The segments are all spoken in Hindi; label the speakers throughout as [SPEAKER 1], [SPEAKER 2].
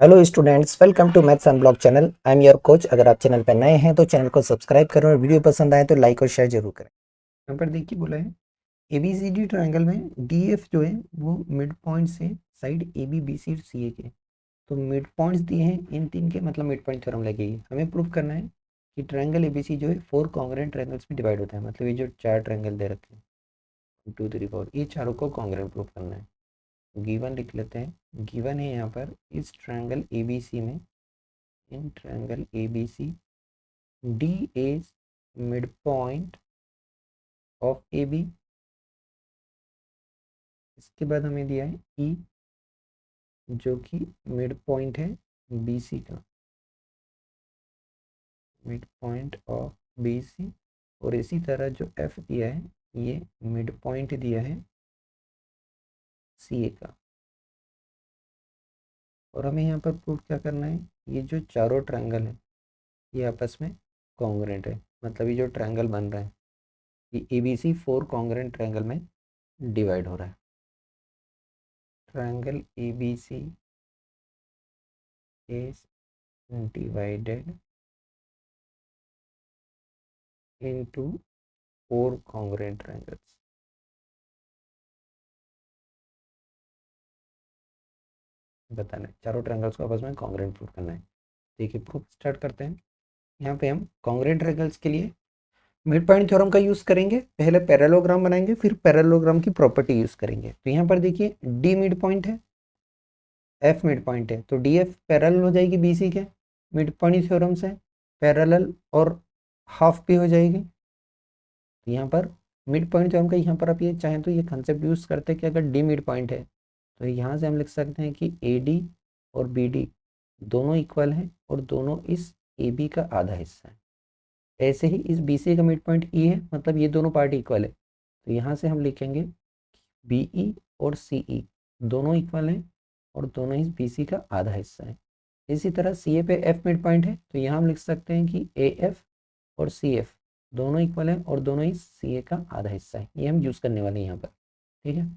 [SPEAKER 1] Hello students, welcome to maths unblock channel. I am your coach. अगर आप चैनल पर नए हैं तो चैनल को सब्सक्राइब करें और वीडियो पसंद आए तो लाइक और शेयर जरूर करें। यहाँ पर देखिए बोला है ABCD ट्रायंगल में DF जो है वो मिड पॉइंट से साइड AB BC CA के, तो मिड पॉइंट्स दिए हैं इन तीन के, मतलब मिड पॉइंट थ्योरम लगेगी। हमें प्रूव करना है कि ट्रायंगल ABC जो है 4 कॉन्ग्रुएंट ट्रायंगल्स में डिवाइड होता है। मतलब ये जो 4 ट्रायंगल दे रखे हैं 2 3 4, ये चारों को कॉन्ग्रुएंट प्रूव करना है। गिवन लिख लेते हैं। गिवन है यहाँ पर इस ट्रायंगल ABC में, in triangle ABC, D is midpoint of AB। इसके बाद हमें दिया है E जो कि मिड पॉइंट है BC का, मिड पॉइंट ऑफ BC। और इसी तरह जो F दिया है ये मिड पॉइंट दिया है CA का। और हमें यहाँ पर प्रूव क्या करना है, ये जो चारों ट्रायंगल है ये आपस में कॉन्ग्रुएंट है। मतलब ये जो ट्रायंगल बन रहा है ये ABC 4 कॉन्ग्रुएंट ट्रायंगल में डिवाइड हो रहा है। Triangle ABC is divided into 4 congruent triangles। बताना है चारों ट्रायंगल्स को आपस में कॉन्ग्रुएंट प्रूव करना है। देखिए प्रूफ स्टार्ट करते हैं। यहाँ पे हम कॉन्ग्रुएंट ट्रायंगल्स के लिए मिड पॉइंट थ्योरम का यूज़ करेंगे। पहले पैरेललोग्राम बनाएंगे, फिर पैरेललोग्राम की प्रॉपर्टी यूज़ करेंगे। तो यहाँ पर देखिए D मिड पॉइंट है, F मिड पॉइंट है, तो DF पैरेलल हो जाएगी BC के मिड पॉइंट थ्योरम से, पैरेलल और हाफ भी हो जाएगी। तो यहाँ पर मिड पॉइंट थ्योरम का यहाँ पर आप ये चाहें तो ये कंसेप्ट यूज़ करते हैं कि अगर D मिड पॉइंट है तो यहाँ से हम लिख सकते हैं कि AD और BD दोनों इक्वल हैं और दोनों इस AB का आधा हिस्सा है। ऐसे ही इस BC का मिड पॉइंट E है, मतलब ये दोनों पार्ट इक्वल है। तो यहाँ से हम लिखेंगे BE और CE दोनों इक्वल हैं और दोनों इस BC का आधा हिस्सा है। इसी तरह CA पे F मिड पॉइंट है, तो यहाँ हम लिख सकते हैं कि AF और CF दोनों इक्वल हैं और दोनों ही CA का आधा हिस्सा है। ये हम यूज़ करने वाले हैं यहाँ पर, ठीक है।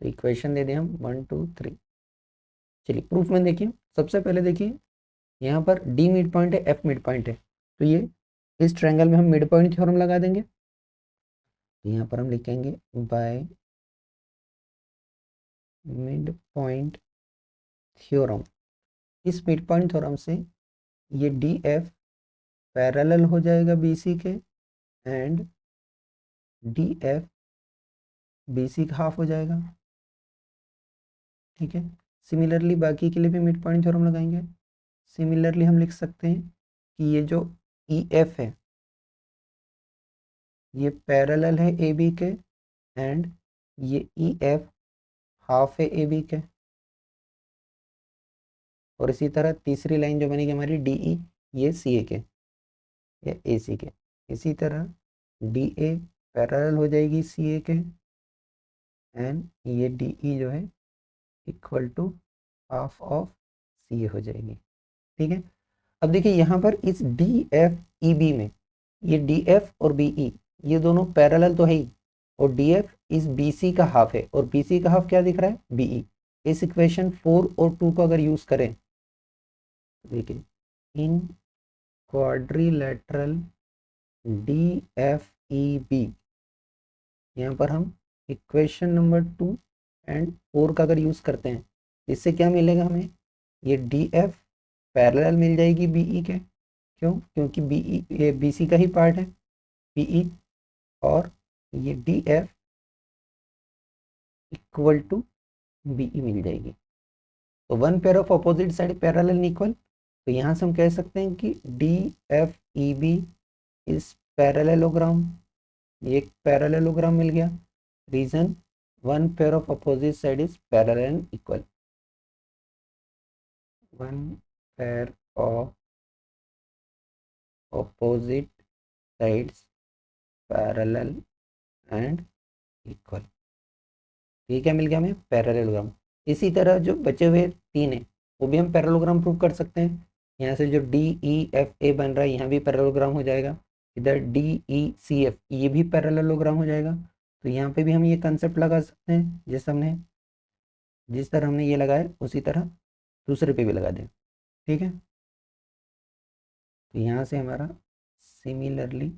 [SPEAKER 1] तो इक्वेशन दे दें हम 1 2 3। चलिए प्रूफ में देखिए, सबसे पहले देखिए यहाँ पर D मिड पॉइंट है, F मिड पॉइंट है, तो ये इस ट्रायंगल में हम मिड पॉइंट थ्योरम लगा देंगे। तो यहाँ पर हम लिखेंगे बाय मिड पॉइंट थ्योरम। इस मिड पॉइंट थ्योरम से ये DF पैरेलल हो जाएगा BC के एंड DF BC का हाफ हो जाएगा, ठीक है। सिमिलरली बाकी के लिए भी मिड पॉइंट थ्योरम लगाएंगे। सिमिलरली हम लिख सकते हैं कि ये जो EF है ये पैरेलल है AB के एंड ये EF हाफ है AB के। और इसी तरह तीसरी लाइन जो बनेगी हमारी DE ये CA के या AC के। इसी तरह DA पैरेलल हो जाएगी CA के एंड ये DE जो है equal to half of CA हो जाएगी, ठीक है। अब देखिए यहाँ पर इस DFEB में ये DF और BE ये दोनों पैरेलल तो है ही, और DF इस BC का हाफ है और BC का हाफ क्या दिख रहा है BE। इस इक्वेशन 4 और 2 को अगर यूज करें, देखिए इन क्वाड्रिलेटरल DFEB यहाँ पर हम इक्वेशन नंबर 2 एंड 4 का अगर यूज करते हैं, इससे क्या मिलेगा हमें, ये DF पैरेलल मिल जाएगी BE के। क्यों? क्योंकि BE ये BC का ही पार्ट है BE, और ये DF इक्वल टू BE मिल जाएगी। तो one pair of opposite side parallel and equal. तो यहाँ से हम कह सकते हैं कि DFEB इस पैरेललोग्राम, ये एक पैरेललोग्राम मिल गया। Reason one pair of opposite side is parallel and equal. One pair of opposite sides parallel and equal, ठीक है, मिल गया हमें पैरेललोग्राम। इसी तरह जो बचे हुए तीन हैं वो भी हम पैरेललोग्राम प्रूव कर सकते हैं। यहाँ से जो DEFA बन रहा है यहाँ भी पैरेललोग्राम हो जाएगा, इधर DECF ये भी पैरेललोग्राम हो जाएगा। तो यहाँ पे भी हम ये कंसेप्ट लगा सकते हैं, जिस तरह हमने ये लगाया उसी तरह दूसरे पे भी लगा दें। ठीक है, तो यहाँ से हमारा सिमिलरली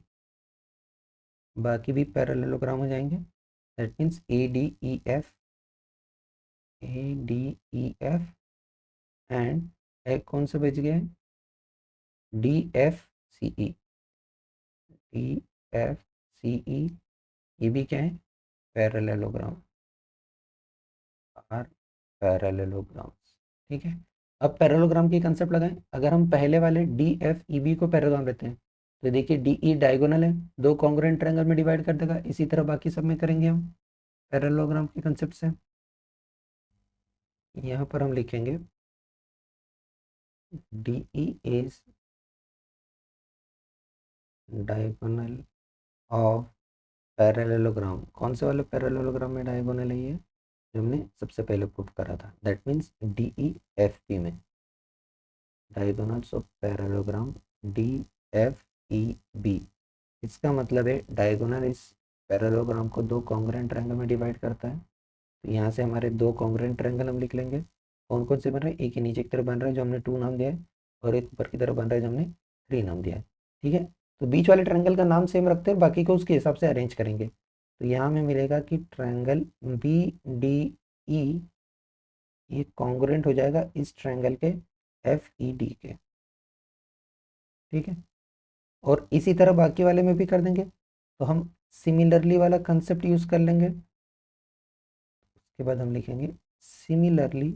[SPEAKER 1] बाकी भी पैरेललोग्राम हो जाएंगे। That means A D E F, A D E F and एक कौन सा बच गया है, डी एफ सी ई, डी एफ सी ई, ये भी क्या है, पैरेललोग्राम, आर पैरेललोग्राम्स। ठीक है, अब पैरेललोग्राम की कंसेप्ट लगाएं। अगर हम पहले वाले डी एफ ई बी को पैरेललोग्राम लेते हैं तो देखिए डी ई डायगोनल है, दो कॉन्ग्रुएंट ट्रायंगल में डिवाइड कर देगा, इसी तरह बाकी सब में करेंगे हम पैरेललोग्राम के कंसेप्ट से। यहाँ पर हम लिखेंगे D E is diagonal of parallelogram. कौन से वाले पैरेललोग्राम में डायगोनल है ये, जो हमने सबसे पहले प्रूव करा था, that means D E F P में diagonals of parallelogram D F E B. इसका मतलब है डायगोनल इस पैरेललोग्राम को दो कॉन्ग्रुएंट ट्रायंगल में डिवाइड करता है। तो यहाँ से हमारे दो कॉन्ग्रुएंट ट्रायंगल हम लिख लेंगे। कौन कौन से बन रहे हैं, एक ही नीचे की तरफ बन रहा है जो हमने 2 नाम दिया है, और एक ऊपर की तरफ बन रहा है जो हमने 3 नाम दिया है। ठीक है, तो बीच वाले ट्रायंगल का नाम सेम रखते हैं, बाकी को उसके हिसाब से अरेंज करेंगे। तो यहाँ हमें मिलेगा कि ट्रायंगल बी डी ई ये कॉन्ग्रुएंट हो जाएगा इस ट्रायंगल के एफ ई डी के। ठीक है, और इसी तरह बाकी वाले में भी कर देंगे। तो हम सिमिलरली वाला कंसेप्ट यूज कर लेंगे। उसके बाद हम लिखेंगे सिमिलरली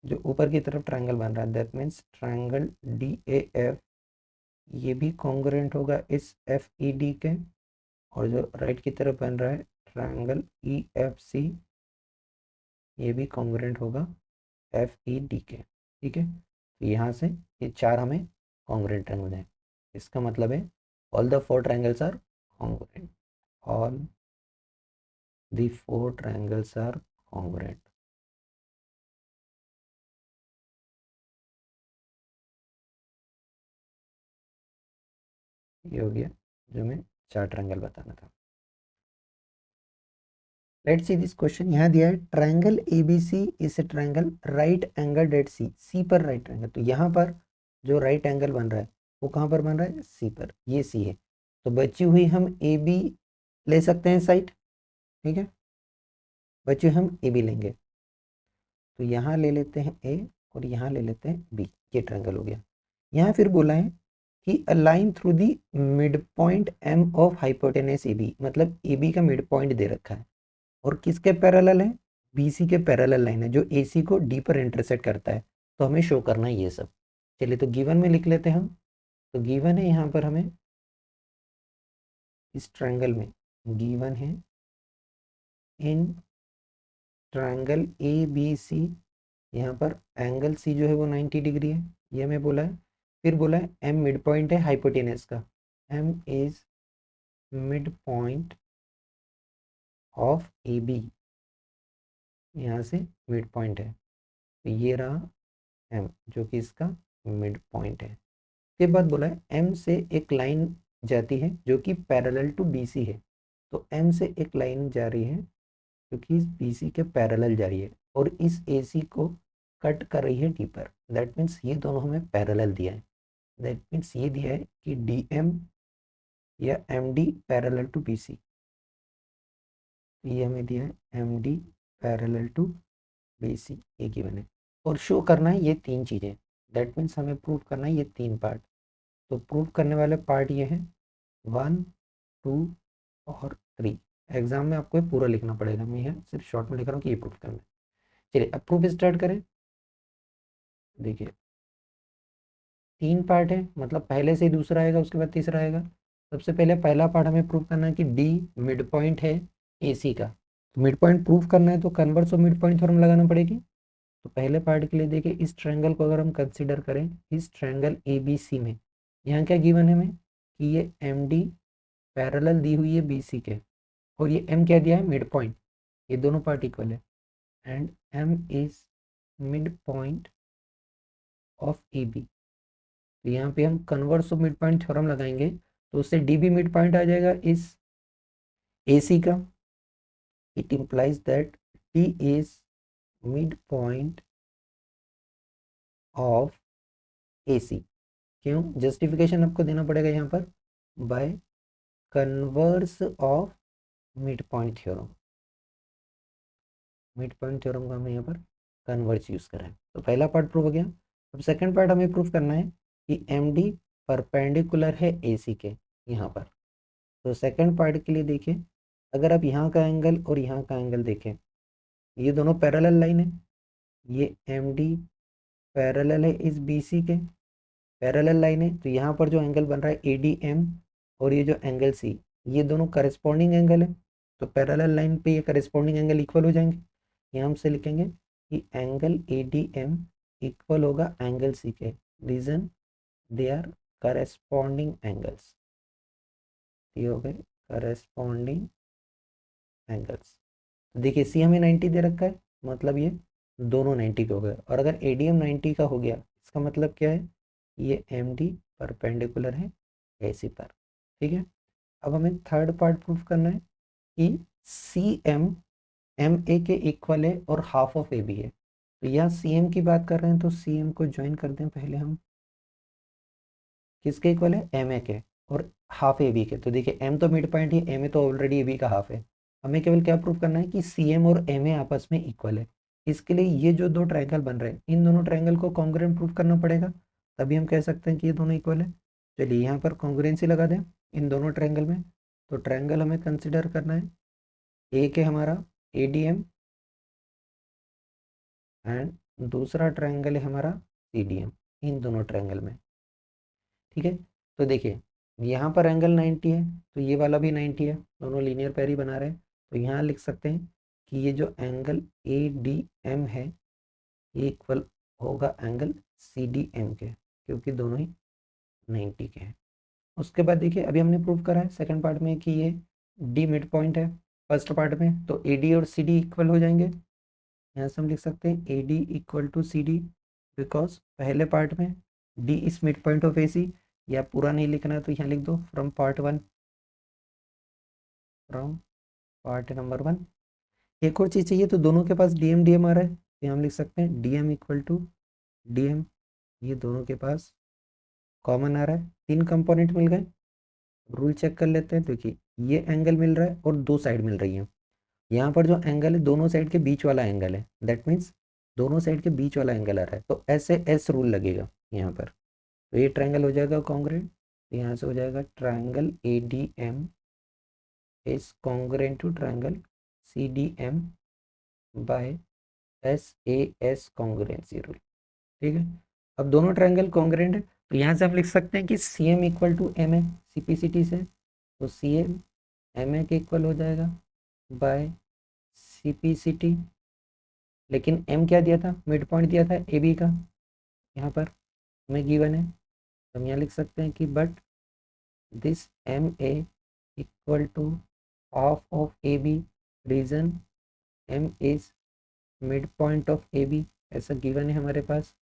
[SPEAKER 1] जो ऊपर की तरफ ट्रायंगल बन रहा है, that means triangle D A F, ये भी कॉन्ग्रुएंट होगा इस एफ ई डी के, और जो राइट की तरफ बन रहा है ट्रायंगल ई एफ सी, ये भी कॉन्ग्रुएंट होगा एफ ई डी के। ठीक है, तो यहाँ से ये 4 हमें कॉन्ग्रुएंट ट्रायंगल हैं। इसका मतलब है all the 4 triangles are congruent, all the 4 triangles are congruent. ये हो गया जो मैं 4 ट्रायंगल बताना था। Let's see this question. यहाँ दिया है triangle ABC is a triangle right angle at C, C पर राइट एंगल। तो यहाँ पर जो राइट एंगल बन रहा है वो कहाँ पर बन रहा है, सी पर, ये सी है। तो बची हुई हम ए बी ले सकते हैं साइड। ठीक है, बची हुई हम ए बी लेंगे। तो यहाँ ले लेते हैं ए और यहाँ ले लेते हैं बी, ये ट्रायंगल हो गया। यहाँ फिर बोला है कि a line through the mid point M of hypotenuse A B, मतलब ए बी का मिड पॉइंट दे रखा है और किसके पैरेलल है, बीसी के पैरेलल लाइन है जो एसी को डी पर इंटरसेक्ट करता है। तो हमें शो करना है ये सब। चलिए तो गिवन में लिख लेते हैं हम। तो गिवन है यहाँ पर हमें इस ट्रायंगल में गिवन है in triangle A B C, यहाँ पर एंगल सी जो है वो 90 डिग्री है, ये हमें बोला है। फिर बोला है एम मिड पॉइंट है हाइपोटेनस का, M is mid point of A B, यहाँ से मिड पॉइंट है। तो ये रहा एम जो कि इसका मिड पॉइंट है। के बाद बोला है एम से एक लाइन जाती है जो कि पैरेलल टू बीसी है। तो एम से एक लाइन जा रही है जो कि इस बीसी के पैरेलल जा रही है और इस एसी को कट कर रही है डी पर। दैट मीन्स ये दोनों हमें पैरेलल दिया है। दैट मीन्स ये दिया है कि डी एम या M D parallel to B C, ये हमें दिया है M D parallel to B C, ये गिवन है। और शो करना है ये 3 चीज़ें। दैट मीन्स हमें प्रूव करना है ये 3 पार्ट। तो प्रूव करने वाले पार्ट ये हैं 1, 2 और 3। एग्जाम में आपको ये पूरा लिखना पड़ेगा, मैं यहाँ सिर्फ शॉर्ट में लिख रहा हूँ कि ये प्रूफ करना है। चलिए अब प्रूफ स्टार्ट करें। देखिए 3 पार्ट है, मतलब पहले से ही दूसरा आएगा उसके बाद तीसरा आएगा। सबसे पहले पहला पार्ट हमें प्रूव करना है कि डी मिड पॉइंट है ए सी का। तो मिड पॉइंट प्रूव करना है तो converse of mid point theorem लगाना पड़ेगी। तो पहले पार्ट के लिए देखिए इस ट्रायंगल को अगर हम कंसिडर करें, इस ट्रायंगल ए बी सी में यहाँ क्या गिवन है हमें कि ये एम डी पैरेलल दी हुई है बी सी के, और ये एम क्या दिया है, मिड पॉइंट। ये दोनों पार्ट इक्वल है and M is mid point of A B. तो यहाँ पे हम converse of mid point theorem लगाएंगे तो उससे डी भी मिड पॉइंट आ जाएगा इस ए सी का। It implies that D is mid point of AC। क्यों? जस्टिफिकेशन आपको देना पड़ेगा यहाँ पर, by converse of mid point theorem. Mid point theorem का हमें यहाँ पर कन्वर्स यूज करा है। तो पहला पार्ट प्रूव हो गया। अब सेकंड पार्ट हमें प्रूव करना है कि MD परपेंडिकुलर है AC के यहाँ पर। तो सेकंड पार्ट के लिए देखिए, अगर आप यहाँ का एंगल और यहाँ का एंगल देखें, ये दोनों पैरेलल लाइन है, ये MD पैरेलल है इस BC के, पैरेलल लाइन है, तो यहाँ पर जो एंगल बन रहा है ADM और ये जो एंगल C, ये दोनों करस्पॉन्डिंग एंगल है। तो पैरेलल लाइन पे ये करस्पॉन्डिंग एंगल इक्वल हो जाएंगे। यहाँ हमसे लिखेंगे कि एंगल ADM इक्वल होगा एंगल C के, reason they are corresponding angles. ये हो गए करस्पॉन्डिंग एंगल्स। देखिए C हमें 90 दे रखा है, मतलब ये दोनों 90 के हो गए। और अगर ADM 90 का हो गया, इसका मतलब क्या है, ये MD परपेंडिकुलर है AC पर। ठीक है। अब हमें थर्ड पार्ट प्रूफ करना है कि CM MA के इक्वल है और हाफ ऑफ AB है। तो यहाँ CM की बात कर रहे हैं, तो CM को ज्वाइन कर दें पहले हम, किसके इक्वल है, MA के और हाफ AB के। तो देखिए M तो मिड पॉइंट ही, MA तो ऑलरेडी AB का हाफ है। हमें केवल क्या प्रूफ करना है कि CM और MA आपस में इक्वल है। इसके लिए ये जो दो ट्रायंगल बन रहे हैं, इन दोनों ट्रायंगल को कॉन्ग्रुएंट प्रूफ करना पड़ेगा, तभी हम कह सकते हैं कि ये दोनों इक्वल है। चलिए यहाँ पर कॉन्ग्रुएंसी लगा दें इन दोनों ट्रायंगल में। तो ट्रायंगल हमें कंसिडर करना है, एक है हमारा ADM एंड दूसरा ट्रायंगल है हमारा CDM, इन दोनों ट्रायंगल में। ठीक है। तो देखिए यहाँ पर एंगल 90 है, तो ये वाला भी 90 है, दोनों लीनियर पैर ही बना रहे हैं। तो यहाँ लिख सकते हैं कि ये जो एंगल ADM है, ये इक्वल होगा एंगल CDM के, क्योंकि दोनों ही 90 के हैं। उसके बाद देखिए अभी हमने प्रूव करा है सेकंड पार्ट में कि ये D मिड पॉइंट है फर्स्ट पार्ट में, तो AD और CD इक्वल हो जाएंगे। यहाँ से हम लिख सकते हैं AD equal to CD, because पहले पार्ट में D is mid point of AC। या पूरा नहीं लिखना है तो यहाँ लिख दो from part 1, from part number 1। एक और चीज़ चाहिए, तो दोनों के पास DM DM आ रहा है, तो यहाँ हम लिख सकते हैं DM इक्वल टू DM, ये दोनों के पास कॉमन आ रहा है, तीन कंपोनेंट मिल गए। रूल चेक कर लेते हैं। देखिए ये एंगल मिल रहा है और दो साइड मिल रही है। यहाँ पर जो एंगल है दोनों साइड के बीच वाला एंगल है, दैट मीन्स दोनों साइड के बीच वाला एंगल आ रहा है, तो ऐसे S रूल लगेगा यहाँ पर। तो ये ट्रायंगल हो जाएगा कॉन्ग्रुएंट, यहाँ से हो जाएगा triangle ADM is congruent to triangle CDM by SAS congruency rule. ठीक है। अब दोनों ट्रायंगल कॉन्ग्रुएंट है, तो यहाँ से हम लिख सकते हैं कि CM equal to MA, CPCT से, तो CM MA के इक्वल हो जाएगा बाय CPCT। लेकिन M क्या दिया था, मिड पॉइंट दिया था AB का, यहाँ पर हमें गिवन है, तो हम यहाँ लिख सकते हैं कि but this MA equal to half of AB, reason M is mid point of AB, ऐसा गिवन है हमारे पास।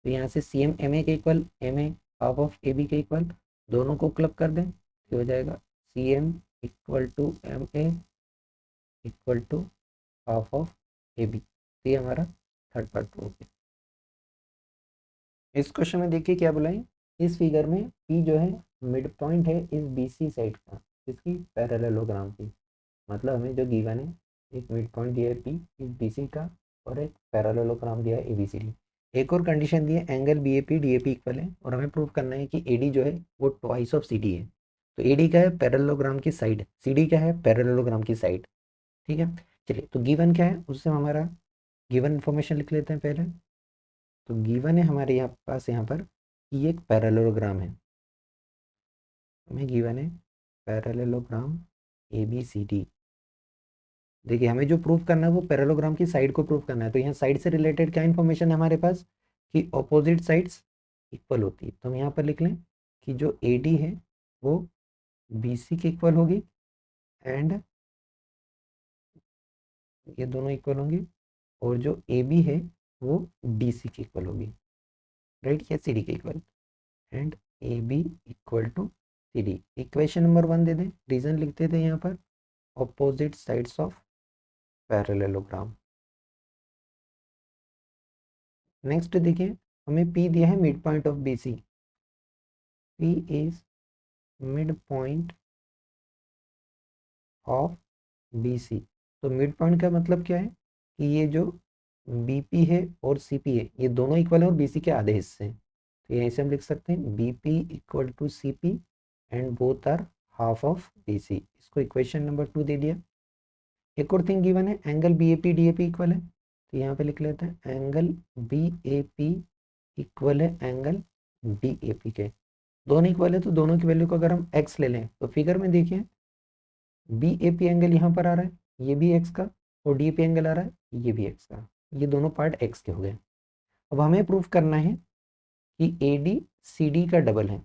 [SPEAKER 1] तो यहाँ से CM MA के equal, MA half of AB के इक्वल, दोनों को क्लब कर दें तो हो जाएगा CM equal to MA equal to half of AB। तो ये हमारा थर्ड पार्ट हो गया। इस क्वेश्चन में देखिए क्या बोला है, इस फिगर में P जो है मिड पॉइंट है इस BC साइड का, इसकी पैरेललोग्राम की। मतलब हमें जो गिवन है, एक मिड पॉइंट दिया है P इस BC का और एक पैरेललोग्राम दिया है ABCD। एक और कंडीशन दी है, एंगल BAP DAP इक्वल है, और हमें प्रूव करना है कि AD जो है वो ट्वाइस ऑफ CD है। तो AD क्या है, पैरेललोग्राम की साइड, CD क्या है, पैरेललोग्राम की साइड। ठीक है। चलिए तो गिवन क्या है, उससे हम हमारा गिवन इन्फॉर्मेशन लिख लेते हैं पहले। तो गिवन है हमारे यहाँ पास, यहाँ पर कि एक पैरेललोग्राम है, हमें गिवन है पैरेललोग्राम ABCD। देखिए हमें जो प्रूफ करना है वो पैरेललोग्राम की साइड को प्रूफ करना है। तो यहाँ साइड से रिलेटेड क्या इन्फॉर्मेशन है हमारे पास, कि ऑपोजिट साइड्स इक्वल होती है। तो हम यहाँ पर लिख लें कि जो AD है वो BC के इक्वल होगी, एंड ये दोनों इक्वल होंगी, और जो AB है वो DC के इक्वल होगी, राइट, या CD के equal, and AB equal to CD। Equation number 1 दे दें, रीजन लिख देते हैं यहाँ पर, opposite sides of parallelogram. Next देखिए, हमें P दिया है mid point of BC। P is mid point of BC। तो मिड पॉइंट का मतलब क्या है कि ये जो BP है और CP है ये दोनों इक्वल है और BC के आधे हिस्से हैं। तो यहीं से हम लिख सकते हैं BP equal to CP and both are half of BC। इसको इक्वेशन नंबर 2 दे दिया। एक और थिंग गिवन है, एंगल BAP DAP इक्वल है, तो यहाँ पे लिख लेते हैं एंगल BAP इक्वल है एंगल DAP के। दोनों इक्वल है तो दोनों की वैल्यू को अगर हम x ले लें तो फिगर में देखिए BAP एंगल यहाँ पर आ रहा है, ये भी x का, और DAP एंगल आ रहा है, ये भी x का। ये दोनों पार्ट x के हो गए। अब हमें प्रूफ करना है कि AD CD का डबल है।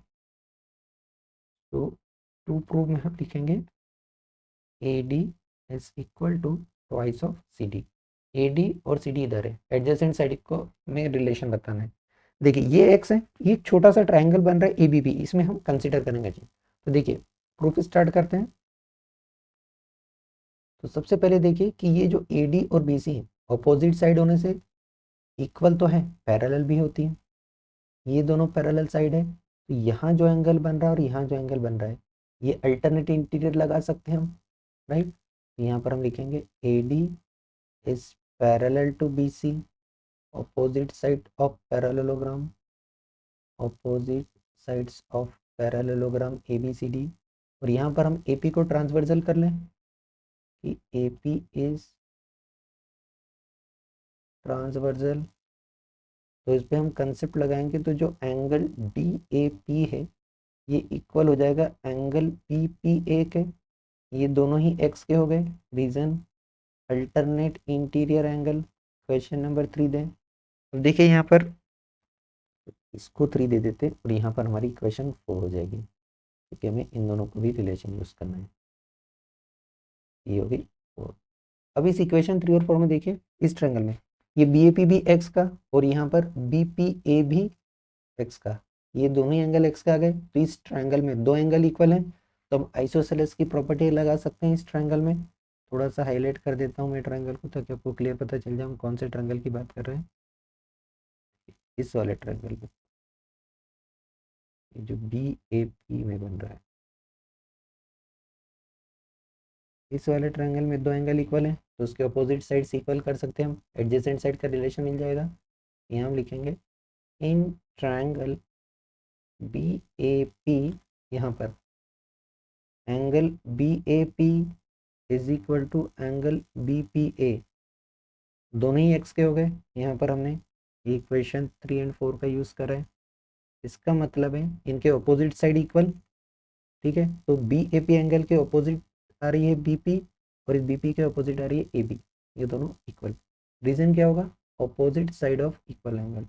[SPEAKER 1] तो टू प्रूव में हम लिखेंगे AD is equal to twice of CD। AD और CD इधर है, एडजेसेंट साइड को में रिलेशन बताना है। देखिए ये x है, ये एक छोटा सा ट्राइंगल बन रहा है ABP, इसमें हम कंसीडर करेंगे जी। तो देखिए प्रूफ स्टार्ट करते हैं। तो सबसे पहले देखिए कि ये जो AD और BC है अपोजिट साइड होने से इक्वल तो है, पैरेलल भी होती है। ये दोनों पैरेलल साइड है, तो यहाँ जो एंगल बन रहा है और यहाँ जो एंगल बन रहा है ये अल्टरनेट इंटीरियर लगा सकते हैं हम, राइट। यहाँ पर हम लिखेंगे AD is parallel to BC, opposite side of parallelogram, opposite sides of parallelogram ABCD। और यहाँ पर हम AP को ट्रांसवर्सल कर लें कि AP इज ट्रांसवर्सल। तो इस पे हम कंसेप्ट लगाएंगे तो जो एंगल DAP है ये इक्वल हो जाएगा एंगल PPA के। ये दोनों ही x के हो गए, reason alternate interior angle. Question number 3 दें। अब देखिए यहाँ पर इसको 3 दे देते और यहाँ पर हमारी इक्वेशन 4 हो जाएगी, क्योंकि हमें इन दोनों को भी रिलेशन यूज करना है। ये होगी 4। अब इस इक्वेशन 3 और 4 में देखिए इस ट्रायंगल में ये BAP भी x का और यहाँ पर BPA भी x का, ये दोनों ही एंगल x का आ गए। तो इस ट्रायंगल में दो एंगल इक्वल हैं, तो हम आइसोसेलेस की प्रॉपर्टी लगा सकते हैं इस ट्रायंगल में। थोड़ा सा हाईलाइट कर देता हूँ मैं ट्रायंगल को ताकि आपको क्लियर पता चल जाए हम कौन से ट्रायंगल की बात कर रहे हैं। इस वाले ट्रायंगल में जो BAP में बन रहा है, इस वाले ट्रायंगल में दो एंगल इक्वल हैं तो उसके अपोजिट साइड्स इक्वल कर सकते हैं हम, एडजेसेंट साइड का रिलेशन मिल जाएगा। यहाँ हम लिखेंगे इन ट्रायंगल BAP, यहाँ पर angle BAP is equal to angle BPA, दोनों ही x के हो गए। यहाँ पर हमने इक्वेशन 3 एंड 4 का यूज़ करा है। इसका मतलब है इनके अपोजिट साइड इक्वल, ठीक है। तो BAP एंगल के अपोजिट आ रही है BP और इस BP के अपोजिट आ रही है AB, ये दोनों इक्वल। रीजन क्या होगा, opposite side of equal angle,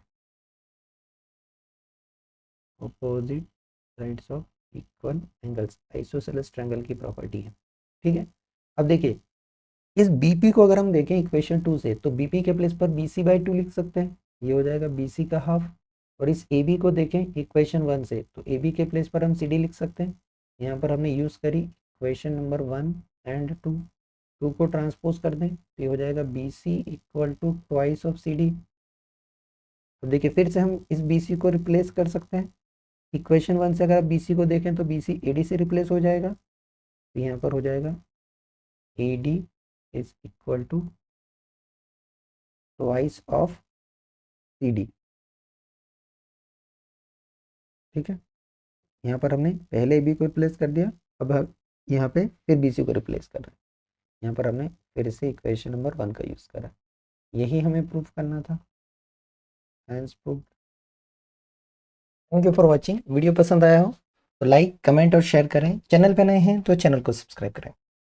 [SPEAKER 1] opposite sides of equal angles isosceles triangle की प्रॉपर्टी है, ठीक है। अब देखिए इस BP को अगर हम देखें इक्वेशन 2 से तो BP के प्लेस पर BC/2 लिख सकते हैं, ये हो जाएगा BC का हाफ। और इस AB को देखें इक्वेशन 1 से तो AB के प्लेस पर हम CD लिख सकते हैं। यहाँ पर हमने यूज़ करी इक्वेशन नंबर 1 एंड 2 को ट्रांसपोज कर दें तो ये हो जाएगा BC equal to twice of CD। तो देखिए फिर से हम इस BC को रिप्लेस कर सकते हैं। इक्वेशन 1 से अगर आप BC को देखें तो BC AD से रिप्लेस हो जाएगा, तो यहाँ पर हो जाएगा AD is equal to twice of CD, ठीक है। यहाँ पर हमने पहले AB को रिप्लेस कर दिया, अब हम यहाँ पे फिर BC को रिप्लेस कर रहे हैं। यहाँ पर हमने फिर से इक्वेशन नंबर 1 का यूज़ करा, यही हमें प्रूफ करना था। Hence proof. Thank you for watching. Video पसंद आया हो तो लाइक कमेंट और शेयर करें, चैनल पे नए हैं तो चैनल को सब्सक्राइब करें।